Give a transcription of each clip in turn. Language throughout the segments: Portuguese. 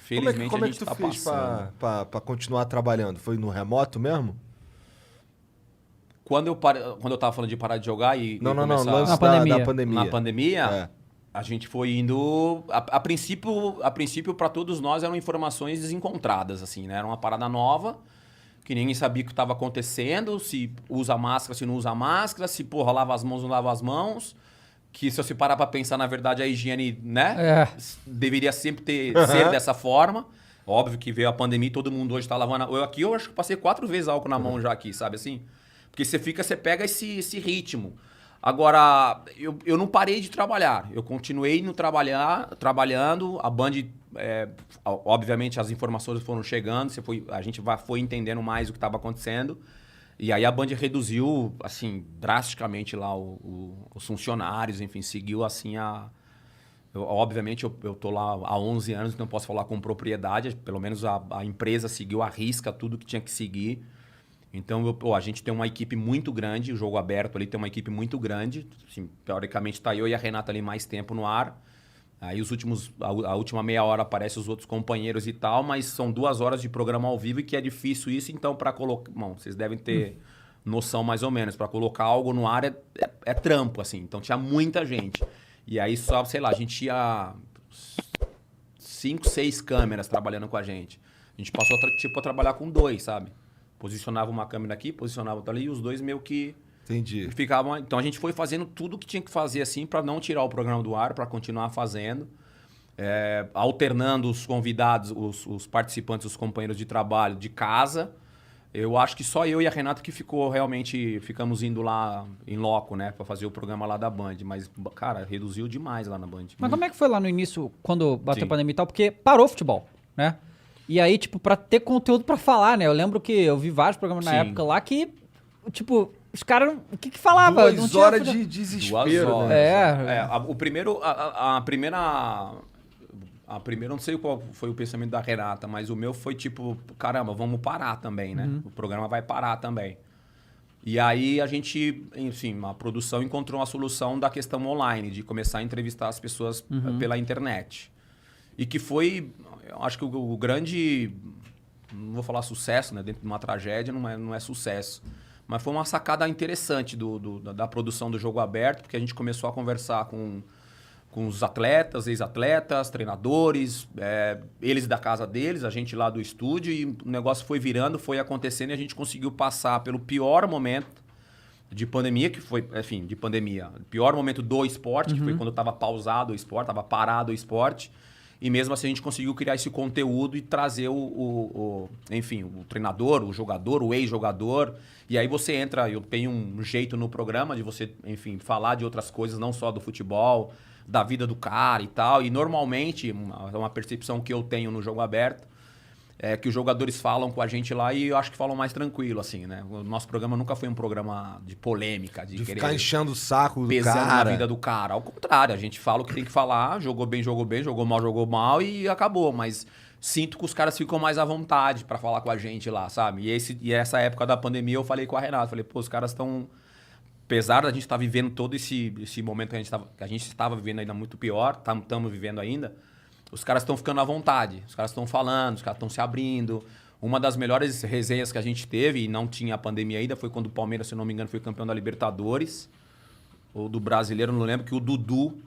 Felizmente como a é que gente tu tá fez passando. pra continuar trabalhando? Foi no remoto mesmo? Quando eu tava falando de parar de jogar e Não, começar lance Na da pandemia. pandemia. na pandemia, É. a gente foi indo. A princípio, para todos nós eram informações desencontradas, assim, né? Era uma parada nova, que ninguém sabia o que estava acontecendo, se usa máscara, se não usa máscara, se porra, lava as mãos, não lava as mãos. Que se você parar pra pensar, na verdade, a higiene, né? É. Deveria sempre ser dessa forma. Óbvio que veio a pandemia e todo mundo hoje tá lavando. Eu acho que passei 4 vezes álcool na mão já aqui, sabe assim? Porque você pega esse ritmo. Agora, eu não parei de trabalhar. Eu continuei no trabalhando. A Band, obviamente, as informações foram chegando. A gente foi entendendo mais o que estava acontecendo. E aí a Band reduziu, assim, drasticamente lá os funcionários. Enfim, seguiu, assim, obviamente, eu tô lá há 11 anos, então posso falar com propriedade. Pelo menos a empresa seguiu à risca tudo que tinha que seguir. Então, a gente tem uma equipe muito grande, o jogo aberto ali tem uma equipe muito grande. Assim, teoricamente, tá eu e a Renata ali mais tempo no ar. Aí a última meia hora aparecem os outros companheiros e tal, mas são 2 horas de programa ao vivo e que é difícil isso, então para colocar... Bom, vocês devem ter noção mais ou menos. Para colocar algo no ar é trampo, assim. Então tinha muita gente. E aí só, sei lá, a gente tinha 5, 6 câmeras trabalhando com a gente. A gente passou a trabalhar com 2, sabe? Posicionava uma câmera aqui, posicionava outra ali, e os 2 meio que Entendi. ficavam. Então a gente foi fazendo tudo que tinha que fazer assim para não tirar o programa do ar, para continuar fazendo, alternando os convidados, os participantes, os companheiros de trabalho de casa. Eu acho que só eu e a Renata que ficamos indo lá em loco, né, para fazer o programa lá da Band. Mas, cara, reduziu demais lá na Band. Mas como é que foi lá no início, quando bateu Sim. a pandemia e tal? Porque parou o futebol, né? E aí, tipo, pra ter conteúdo pra falar, né? Eu lembro que eu vi vários programas na Sim. época lá que, tipo, os caras... O que que falava? 2 horas de desespero, 2 horas. né? O primeiro, a primeira, eu não sei qual foi o pensamento da Renata, mas o meu foi tipo, caramba, vamos parar também, né? O programa vai parar também. E aí a gente, enfim, a produção encontrou uma solução da questão online, de começar a entrevistar as pessoas pela internet. E que foi, eu acho que o grande, não vou falar sucesso, né? Dentro de uma tragédia não é sucesso. Mas foi uma sacada interessante da produção do Jogo Aberto, porque a gente começou a conversar com os atletas, ex-atletas, treinadores, eles da casa deles, a gente lá do estúdio, e o negócio foi virando, foi acontecendo, e a gente conseguiu passar pelo pior momento de pandemia, que foi, enfim, de pandemia, o pior momento do esporte, que foi quando estava pausado o esporte, estava parado o esporte. E mesmo assim a gente conseguiu criar esse conteúdo e trazer enfim, o treinador, o jogador, o ex-jogador. E aí você entra, eu tenho um jeito no programa de você, enfim, falar de outras coisas, não só do futebol, da vida do cara e tal. E normalmente, uma percepção que eu tenho no Jogo Aberto, é que os jogadores falam com a gente lá e eu acho que falam mais tranquilo, assim, né? O nosso programa nunca foi um programa de polêmica, de querer Ficar enchendo o saco do pesando cara. na vida do cara. Ao contrário, a gente fala o que tem que falar, jogou bem, jogou mal e acabou. Mas sinto que os caras ficam mais à vontade pra falar com a gente lá, sabe? E essa época da pandemia eu falei com a Renata, falei, pô, os caras estão... Apesar da gente estar vivendo todo esse momento que a gente estava vivendo ainda muito pior, estamos vivendo ainda, os caras estão ficando à vontade, os caras estão falando, os caras estão se abrindo. Uma das melhores resenhas que a gente teve, e não tinha a pandemia ainda, foi quando o Palmeiras, se não me engano, foi campeão da Libertadores, ou do Brasileiro, não lembro, que o Dudu,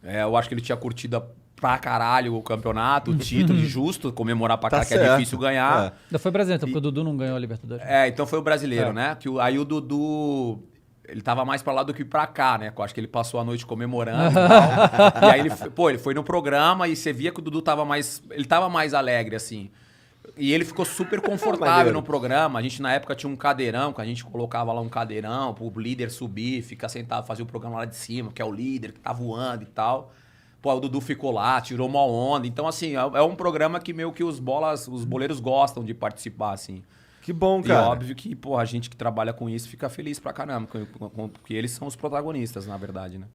eu acho que ele tinha curtido pra caralho o campeonato, o título, e justo comemorar pra cá, que é difícil ganhar. Ainda foi brasileiro, então, porque o Dudu não ganhou a Libertadores. Então foi o Brasileiro, né? Aí o Dudu... Ele tava mais pra lá do que pra cá, né? Eu acho que ele passou a noite comemorando e tal. E aí ele foi no programa e você via que o Dudu tava mais alegre, assim. E ele ficou super confortável no programa. A gente, na época, tinha um cadeirão, que a gente colocava lá um cadeirão pro líder subir, ficar sentado, fazer o programa lá de cima, que é o líder, que tá voando e tal. Pô, o Dudu ficou lá, tirou uma onda. Então, assim, é um programa que meio que os boleiros gostam de participar, assim. Que bom, cara. E óbvio que, pô, a gente que trabalha com isso fica feliz pra caramba, porque eles são os protagonistas, na verdade, né?